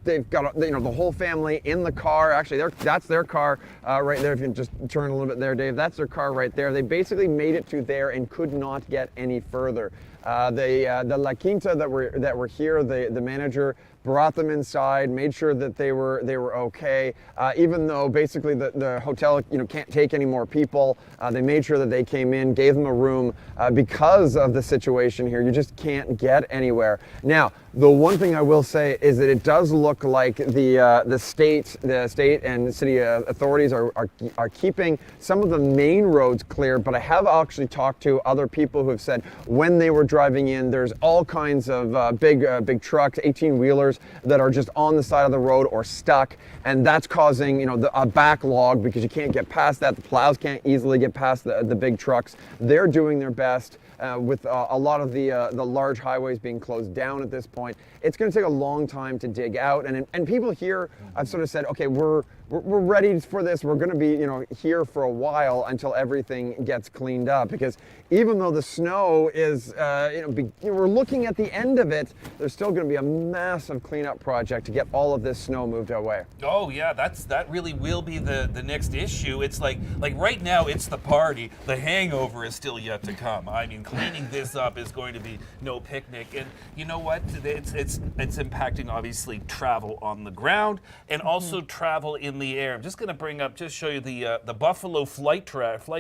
they've got the whole family in the car. Actually, that's their car right there. If you can just turn a little bit there, Dave, that's their car right there. They basically made it to there and could not get any further. The La Quinta that were here, the manager brought them inside, made sure that they were okay. Even though basically the hotel can't take any more people, they made sure that they came in, gave them a room. Because of the situation here, you just can't get anywhere. Now, the one thing I will say is that it does look like the state and city authorities are keeping some of the main roads clear, but I have actually talked to other people who have said when they were driving in, there's all kinds of big trucks, 18-wheelers that are just on the side of the road or stuck, and that's causing a backlog because you can't get past that. The plows can't easily get past the big trucks. They're doing their best. With a lot of the large highways being closed down at this point, it's going to take a long time to dig out. And people here have sort of said, okay, we're ready for this. We're going to be here for a while until everything gets cleaned up. Because even though the snow is we're looking at the end of it, there's still going to be a massive cleanup project to get all of this snow moved away. Oh yeah, that really will be the next issue. It's like right now it's the party. The hangover is still yet to come. I mean, cleaning this up is going to be no picnic. And you know what? It's impacting obviously travel on the ground and also travel in the air. I'm just going to show you the Buffalo flight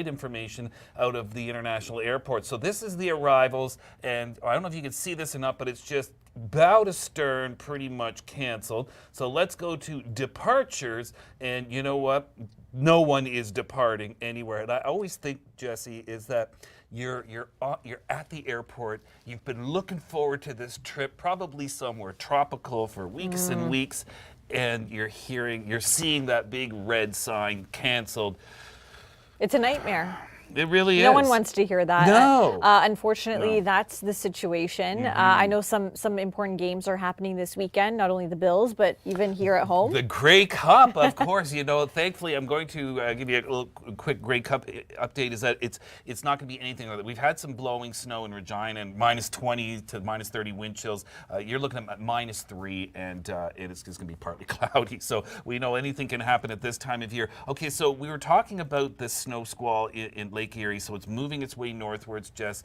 information out of the international airport. So this is the arrivals, and I don't know if you can see this or not, but it's just bow to stern, pretty much canceled. So let's go to departures, and you know what? No one is departing anywhere. And I always think, Jesse, is that you're at the airport. You've been looking forward to this trip, probably somewhere tropical for weeks and weeks, and you're seeing that big red sign, canceled. It's a nightmare. It really is. No one wants to hear that. No. Unfortunately, that's the situation. I know some important games are happening this weekend, not only the Bills, but even here at home. The Grey Cup, of course. Thankfully, I'm going to give you a little quick Grey Cup update. Is that it's not going to be anything like that. We've had some blowing snow in Regina and minus 20 to minus 30 wind chills. You're looking at minus 3, and it's just going to be partly cloudy. So we know anything can happen at this time of year. Okay, so we were talking about this snow squall in Lake Erie, so it's moving its way northwards, Jess,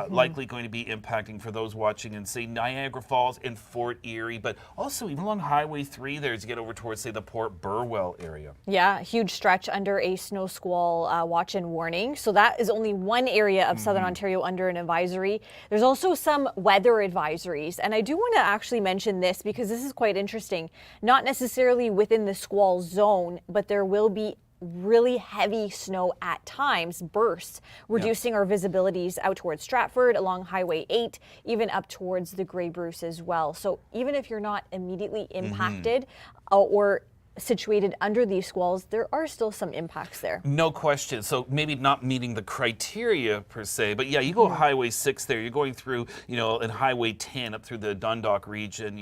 likely going to be impacting for those watching in, say, Niagara Falls and Fort Erie, but also even along Highway 3 there as you get over towards, say, the Port Burwell area. Yeah, huge stretch under a snow squall watch and warning. So that is only one area of southern Ontario under an advisory. There's also some weather advisories, and I do want to actually mention this because this is quite interesting. Not necessarily within the squall zone, but there will be really heavy snow at times, bursts, reducing our visibilities out towards Stratford, along Highway 8, even up towards the Grey Bruce as well. So even if you're not immediately impacted or situated under these squalls, there are still some impacts there. No question. So maybe not meeting the criteria per se, but yeah, you go Highway 6 there, you're going through, and Highway 10 up through the Dundalk region,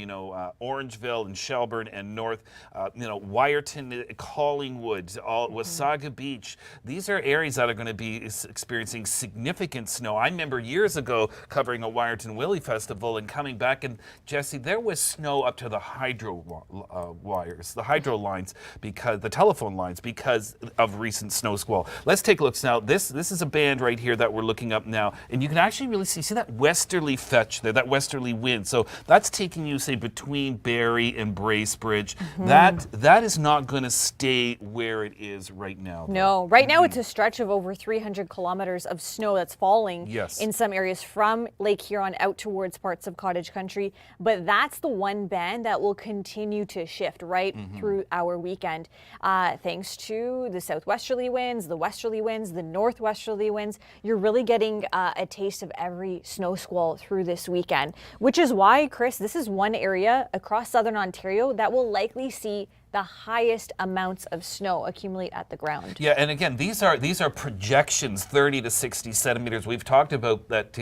Orangeville and Shelburne and north, Wyerton, Collingwood, Wasaga Beach. These are areas that are going to be experiencing significant snow. I remember years ago covering a Wyerton Willie Festival and coming back, and Jesse, there was snow up to the hydro wires, the hydro lines, because the telephone lines, because of recent snow squall. Let's take a look now. This is a band right here that we're looking up now, and you can actually really see that westerly fetch there, that westerly wind. So that's taking you, say, between Barrie and Bracebridge. That is not going to stay where it is right now, though. No, right now it's a stretch of over 300 kilometers of snow that's falling in some areas from Lake Huron out towards parts of Cottage Country, but that's the one band that will continue to shift right through our weekend, thanks to the southwesterly winds, the westerly winds, the northwesterly winds. You're really getting a taste of every snow squall through this weekend, which is why, Chris, this is one area across southern Ontario that will likely see the highest amounts of snow accumulate at the ground. Yeah, and again, these are projections, 30 to 60 centimeters. We've talked about that,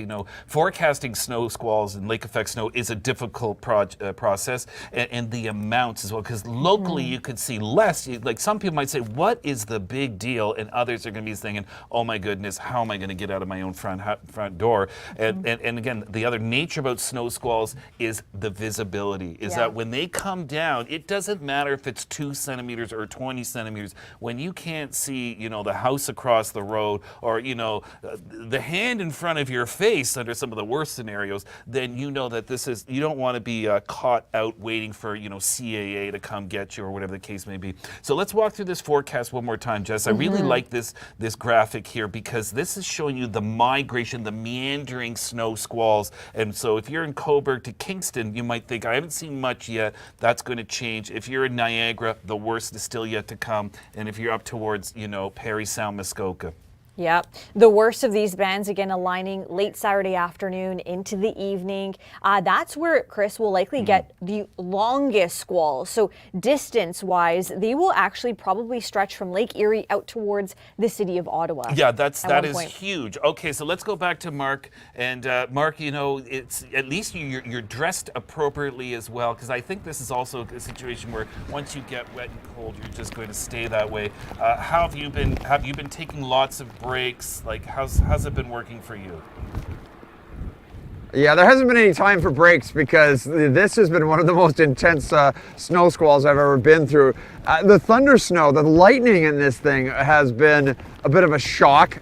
forecasting snow squalls and lake effect snow is a difficult process, and the amounts as well, because locally you could see less. Like some people might say, what is the big deal? And others are going to be thinking, oh my goodness, how am I going to get out of my own front door? And again, the other nature about snow squalls is the visibility, is that when they come down, it doesn't matter if it's it's 2 centimeters or 20 centimeters, when you can't see, the house across the road or, the hand in front of your face under some of the worst scenarios, then you know that you don't want to be caught out waiting for, CAA to come get you or whatever the case may be. So let's walk through this forecast one more time, Jess. I really like this graphic here because this is showing you the migration, the meandering snow squalls. And so if you're in Cobourg to Kingston, you might think, I haven't seen much yet. That's going to change. If you're in Niagara, the worst is still yet to come. And if you're up towards, Parry Sound, Muskoka. Yeah, the worst of these bands, again, aligning late Saturday afternoon into the evening. That's where, Chris, will likely get the longest squalls. So distance-wise, they will actually probably stretch from Lake Erie out towards the city of Ottawa. Yeah, that is huge. Okay, so let's go back to Mark. And Mark, it's at least you're dressed appropriately as well, because I think this is also a situation where once you get wet and cold, you're just going to stay that way. How have you been? Have you been taking lots of breaks? Like, how's it been working for you? Yeah, there hasn't been any time for breaks because this has been one of the most intense snow squalls I've ever been through. The thunder snow, the lightning in this thing has been a bit of a shock.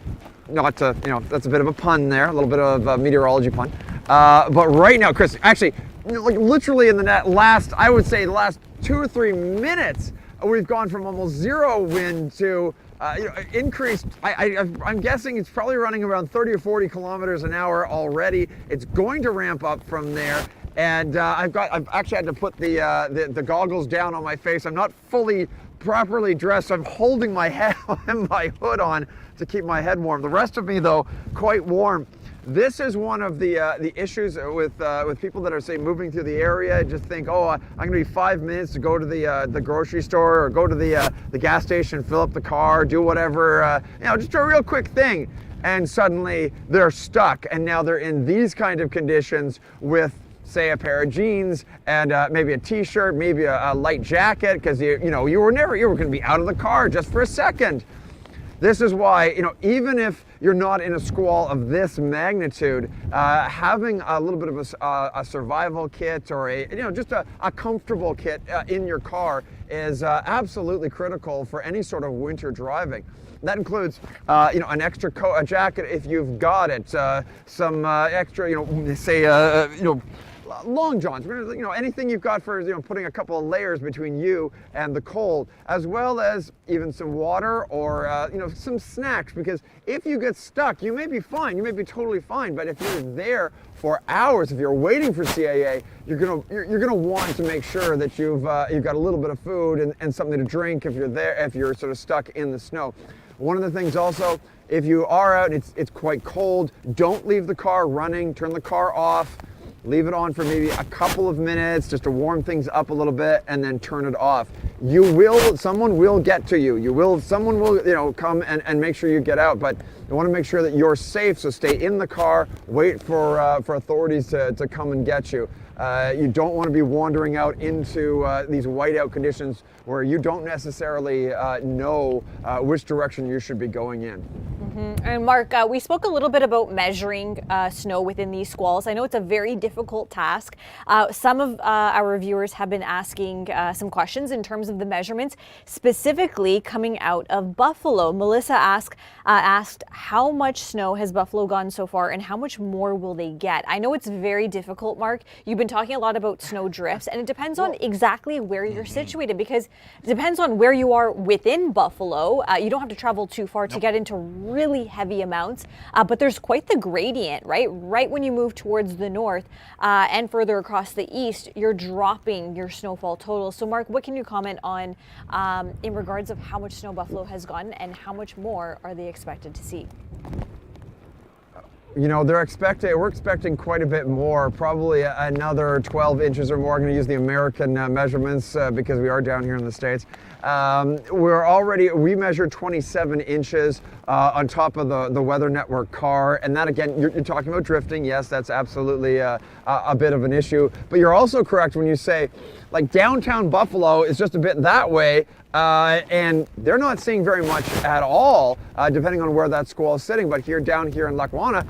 Not to, that's a bit of a pun there, a little bit of a meteorology pun. But right now, Chris, actually, like literally in the last 2 or 3 minutes, we've gone from almost zero wind to increased. I'm guessing it's probably running around 30 or 40 kilometers an hour already. It's going to ramp up from there. And I've actually had to put the goggles down on my face. I'm not fully properly dressed. I'm holding my head and my hood on to keep my head warm. The rest of me, though, quite warm. This is one of the issues with people that are, say, moving through the area. Just think, oh, I'm going to be 5 minutes to go to the grocery store or go to the gas station, fill up the car, do whatever, just a real quick thing. And suddenly they're stuck, and now they're in these kind of conditions with, say, a pair of jeans and maybe a t-shirt, maybe a light jacket, because you were going to be out of the car just for a second. This is why, even if you're not in a squall of this magnitude, having a little bit of a survival kit or just a comfortable kit in your car is absolutely critical for any sort of winter driving. That includes, an extra coat, a jacket if you've got it, some extra, long johns, anything you've got for, putting a couple of layers between you and the cold, as well as even some water or, some snacks, because if you get stuck, you may be fine, you may be totally fine, but if you're there for hours, if you're waiting for CAA, you're gonna want to make sure that you've got a little bit of food and something to drink if you're sort of stuck in the snow. One of the things also, if you are out and it's quite cold, don't leave the car running, turn the car off. Leave it on for maybe a couple of minutes just to warm things up a little bit, and then turn it off. Someone will get to you. Someone will, come and make sure you get out, but you want to make sure that you're safe, so stay in the car, wait for authorities to come and get you. You don't want to be wandering out into these whiteout conditions where you don't necessarily know which direction you should be going in. And Mark, we spoke a little bit about measuring snow within these squalls. I know it's a very difficult task. Some of our viewers have been asking some questions in terms of the measurements, specifically coming out of Buffalo. Melissa asked how much snow has Buffalo gotten so far and how much more will they get? I know it's very difficult, Mark. You've been talking a lot about snow drifts, and it depends on exactly where you're situated, because it depends on where you are within Buffalo. You don't have to travel too far to get into really heavy amounts, but there's quite the gradient, right? Right when you move towards the north and further across the east, you're dropping your snowfall total. So Mark, what can you comment on in regards of how much snow Buffalo has gotten and how much more are they expected to see? We're expecting quite a bit more, probably another 12 inches or more. I'm going to use the American measurements because we are down here in the States. We measured 27 inches on top of the Weather Network car. And that, again, you're talking about drifting. Yes, that's absolutely a bit of an issue. But you're also correct when you say, like, downtown Buffalo is just a bit that way. And they're not seeing very much at all, depending on where that squall is sitting. But down here in Lackawanna,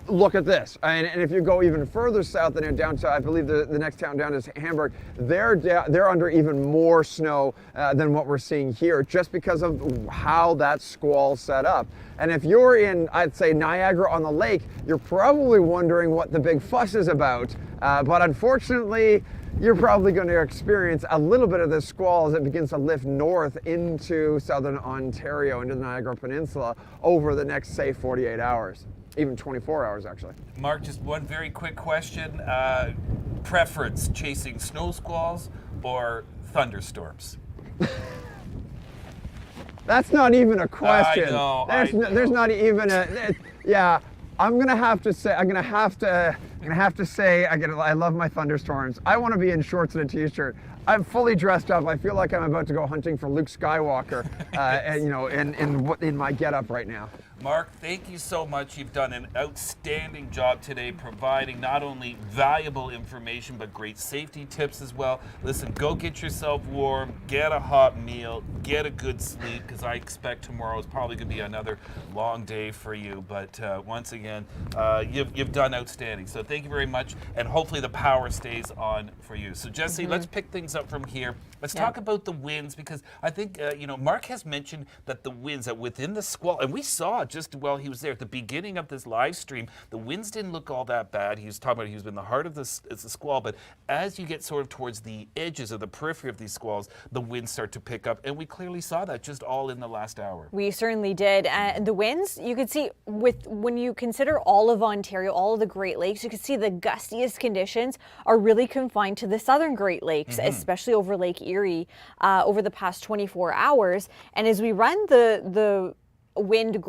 look at this. And if you go even further south and down to, I believe the next town down is Hamburg, they're under even more snow than what we're seeing here, just because of how that squall set up. And if you're in, I'd say, Niagara on the lake, you're probably wondering what the big fuss is about. But unfortunately, you're probably going to experience a little bit of this squall as it begins to lift north into southern Ontario, into the Niagara Peninsula over the next, say, 48 hours, even 24 hours, actually. Mark, just one very quick question. Preference, chasing snow squalls or thunderstorms? That's not even a question. I know. There's not even a. Yeah, I'm gonna have to say. I love my thunderstorms. I want to be in shorts and a t-shirt. I'm fully dressed up. I feel like I'm about to go hunting for Luke Skywalker, and in my getup right now. Mark, thank you so much. You've done an outstanding job today providing not only valuable information, but great safety tips as well. Listen, go get yourself warm, get a hot meal, get a good sleep, because I expect tomorrow is probably going to be another long day for you. But once again, you've done outstanding. So thank you very much, and hopefully the power stays on for you. So Jesse, let's pick things up from here. Let's talk about the winds, because I think, Mark has mentioned that the winds, that within the squall, and we saw just while he was there at the beginning of this live stream, the winds didn't look all that bad. He was talking about he was in the heart of this squall, but as you get sort of towards the edges of the periphery of these squalls, the winds start to pick up, and we clearly saw that just all in the last hour. We certainly did. And the winds, you could see when you consider all of Ontario, all of the Great Lakes, you could see the gustiest conditions are really confined to the southern Great Lakes, especially over Lake Erie over the past 24 hours. And as we run the wind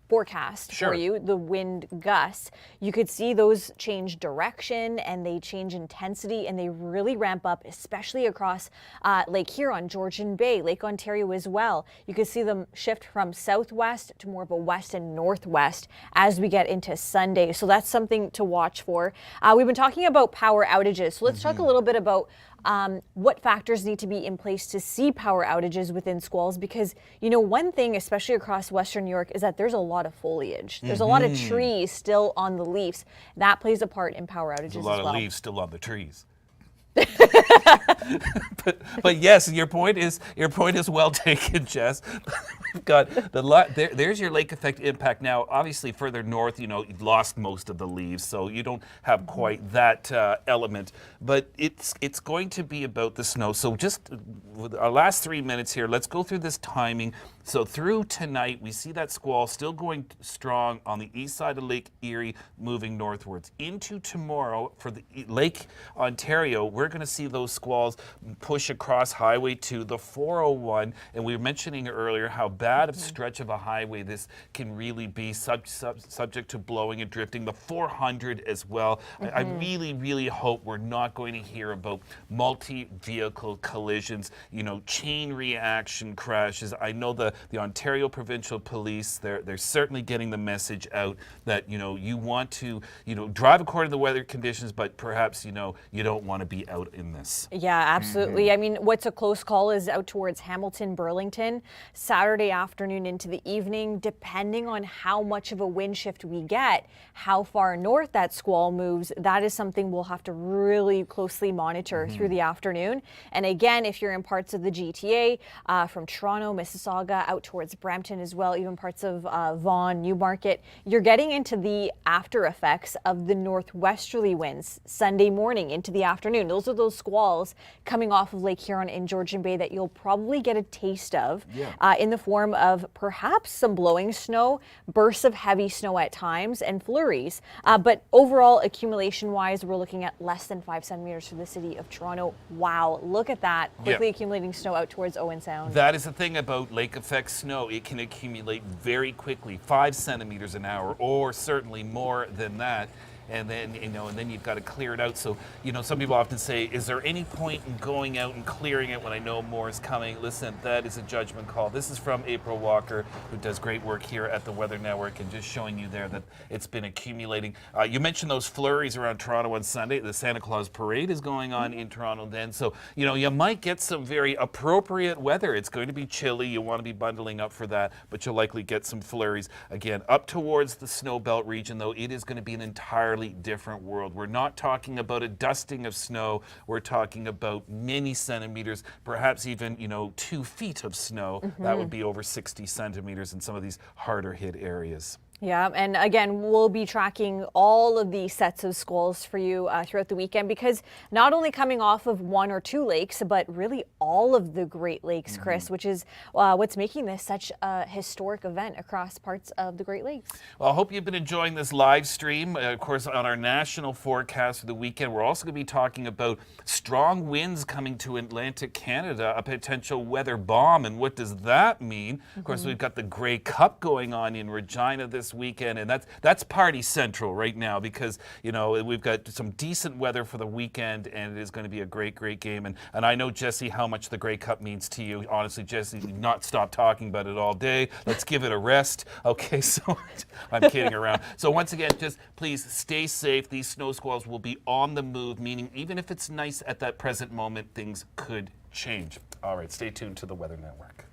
forecast for you, the wind gusts, you could see those change direction and they change intensity and they really ramp up, especially across Lake Huron, Georgian Bay, Lake Ontario as well. You could see them shift from southwest to more of a west and northwest as we get into Sunday. So that's something to watch for. We've been talking about power outages. So let's talk a little bit about what factors need to be in place to see power outages within squalls, because one thing, especially across Western New York, is that there's a lot of foliage. There's a lot of trees still on the leaves. That plays a part in power outages as well. There's a lot of leaves still on the trees. but yes, your point is well taken, Jess. We've got there's your lake effect impact. Now, obviously, further north, you've lost most of the leaves, so you don't have quite that element. But it's going to be about the snow. So just with our last 3 minutes here, let's go through this timing. So through tonight, we see that squall still going strong on the east side of Lake Erie, moving northwards. Into tomorrow for the Lake Ontario, we're going to see those squalls push across Highway 2, the 401, and we were mentioning earlier how bad a stretch of a highway this can really be, subject to blowing and drifting. The 400 as well. I really, really hope we're not going to hear about multi-vehicle collisions, chain reaction crashes. I know the Ontario Provincial Police, they're certainly getting the message out that, you want to, drive according to the weather conditions, but perhaps, you don't want to be out in this. Yeah, absolutely. I mean, what's a close call is out towards Hamilton, Burlington, Saturday afternoon into the evening, depending on how much of a wind shift we get, how far north that squall moves. That is something we'll have to really closely monitor through the afternoon. And again, if you're in parts of the GTA, from Toronto, Mississauga, out towards Brampton as well, even parts of Vaughan, Newmarket, you're getting into the after effects of the northwesterly winds Sunday morning into the afternoon. Those are those squalls coming off of Lake Huron in Georgian Bay that you'll probably get a taste of in the form of perhaps some blowing snow, bursts of heavy snow at times, and flurries. But overall, accumulation-wise, we're looking at less than 5 centimeters for the city of Toronto. Wow, look at that. Quickly accumulating snow out towards Owen Sound. That is the thing about lake effect snow. It can accumulate very quickly, 5 centimeters an hour, or certainly more than that. and then and then you've got to clear it out. So some people often say, is there any point in going out and clearing it when I know more is coming? Listen, that is a judgment call. This is from April Walker, who does great work here at the Weather Network, and just showing you there that it's been accumulating. You mentioned those flurries around Toronto on Sunday. The Santa Claus Parade is going on in Toronto then, so you might get some very appropriate weather. It's going to be chilly. You want to be bundling up for that, but you'll likely get some flurries. Again, up towards the snow belt region, though, it is going to be an entirely different world. We're not talking about a dusting of snow. We're talking about many centimeters, perhaps even 2 feet of snow. That would be over 60 centimeters in some of these harder hit areas. Yeah, and again, we'll be tracking all of these sets of squalls for you throughout the weekend, because not only coming off of 1 or 2 lakes, but really all of the Great Lakes, Chris, which is what's making this such a historic event across parts of the Great Lakes. Well, I hope you've been enjoying this live stream. Of course, on our national forecast for the weekend, we're also going to be talking about strong winds coming to Atlantic Canada, a potential weather bomb. And what does that mean? Of course, we've got the Grey Cup going on in Regina this weekend, and that's party central right now, because we've got some decent weather for the weekend, and it is going to be a great game. And I know, Jesse, how much the Grey Cup means to you. Honestly, Jesse, not stop talking about it all day. Let's give it a rest. Okay, so I'm kidding around. So once again, just please stay safe. These snow squalls will be on the move, meaning even if it's nice at that present moment, things could change. All right, stay tuned to the Weather Network.